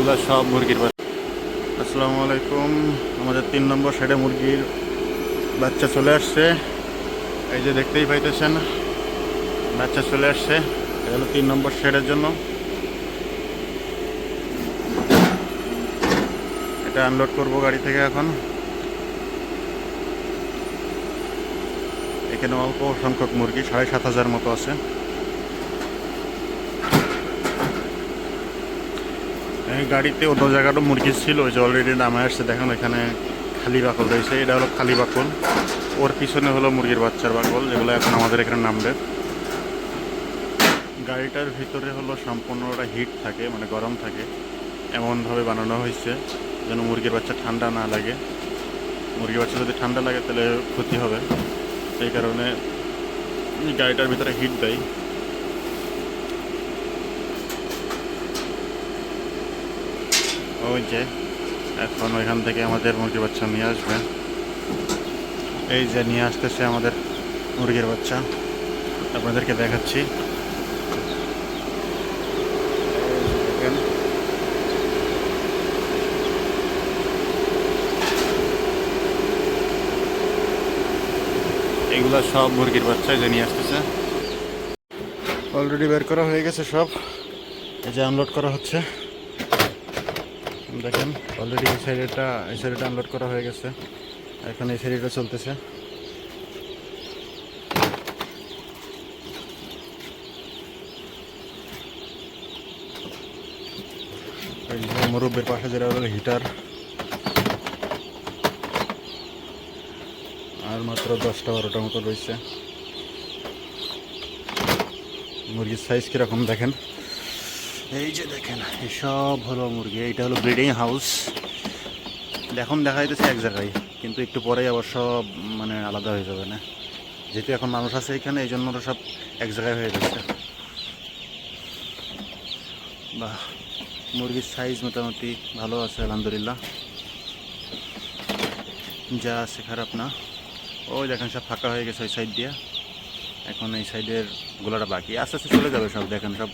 এগুলো সব মুরগির বাচ্চা। আসসালামু আলাইকুম। আমাদের 3 নম্বর শেডে মুরগির বাচ্চা চলে আসছে। এই যে দেখতেই পাইতেছেন, বাচ্চা চলে আসছে। এটা হলো 3 নম্বর শেডের জন্য। এটা আনলোড করব গাড়ি থেকে এখন। এখানে অল্প সংখ্যক মুরগি, 7,500 মতো আছে। এই গাড়িতে অন্য জায়গারও মুরগি ছিল, ওই যে অলরেডি নামে আসছে। দেখেন এখানে খালি বাকল রয়েছে, এটা হলো খালি বাকল। ওর পিছনে হলো মুরগির বাচ্চার বাকল, যেগুলো এখন আমাদের এখানে নামবে। গাড়িটার ভিতরে হলো সম্পূর্ণটা হিট থাকে, মানে গরম থাকে। এমনভাবে বানানো হয়েছে যেন মুরগির বাচ্চা ঠান্ডা না লাগে। মুরগির বাচ্চা যদি ঠান্ডা লাগে তাহলে ক্ষতি হবে, সেই কারণে গাড়িটার ভিতরে হিট দেয়। ওই যে এখন ওইখান থেকে আমাদের মুরগির বাচ্চা নিয়ে আসবে। এই যে নিয়ে আসতেছে আমাদের মুরগির বাচ্চা, আপনাদেরকে দেখাচ্ছি। দেখেন, এগুলা সব মুরগির বাচ্চা যে নিয়ে আসতেছে। অলরেডি বের করা হয়ে গেছে সব। এই যে আনলোড করা হচ্ছে, দেখেন অলরেডি এই সাইডটা আনলোড করা হয়ে গেছে। এখন এই সাইডটা চলতেছে। এই যে মুরব্বির পাশে যেটা হলো হিটার, আর মাত্র 10টা-12টা মতো রয়েছে। মুরগির সাইজ কিরকম দেখেন। এই যে দেখেন, এসব হলো মুরগি। এইটা হলো ব্রিডিং হাউস। এখন দেখা যাইতেছে এক জায়গায়, কিন্তু একটু পরেই আবার সব মানে আলাদা হয়ে যাবে না, যেহেতু এখন মানুষ আছে এখানে, এই জন্য ওরা সব এক জায়গায় হয়ে যাচ্ছে। বা মুরগির সাইজ মোটামুটি ভালো আছে আলহামদুলিল্লাহ, যা আছে খারাপ না। ওই দেখেন সব ফাঁকা হয়ে গেছে ওই সাইড দিয়ে। এখন এই সাইডের গোলাটা বাকি, আস্তে আস্তে চলে যাবে সব। দেখেন সব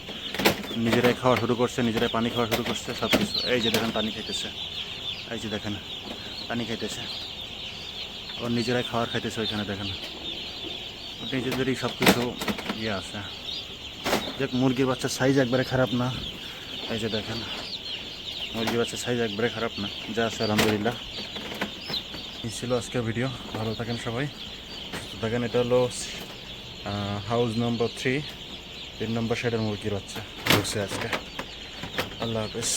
নিজেরাই খাওয়া শুরু করছে, নিজেরাই পানি খাওয়া শুরু করছে সব কিছু। এই যে দেখেন পানি খাইতেছে, এই যে দেখেন পানি খাইতেছে, ওর নিজেরাই খাবার খাইতেছে ওইখানে। দেখেন নিজেদেরই সব কিছু ইয়ে আছে। দেখ মুরগির বাচ্চার সাইজ একবারে খারাপ না। এই যে দেখেন মুরগির বাচ্চার সাইজ একবারে খারাপ না, যা আছে আলহামদুলিল্লাহ। এই ছিল আজকের ভিডিও। ভালো থাকেন সবাই, সুস্থ থাকেন। এটা হলো হাউস নম্বর 3, 3 নম্বর শেডের মুরগির বাচ্চা ঢুকছে আজকে। আল্লাহ হাফেজ।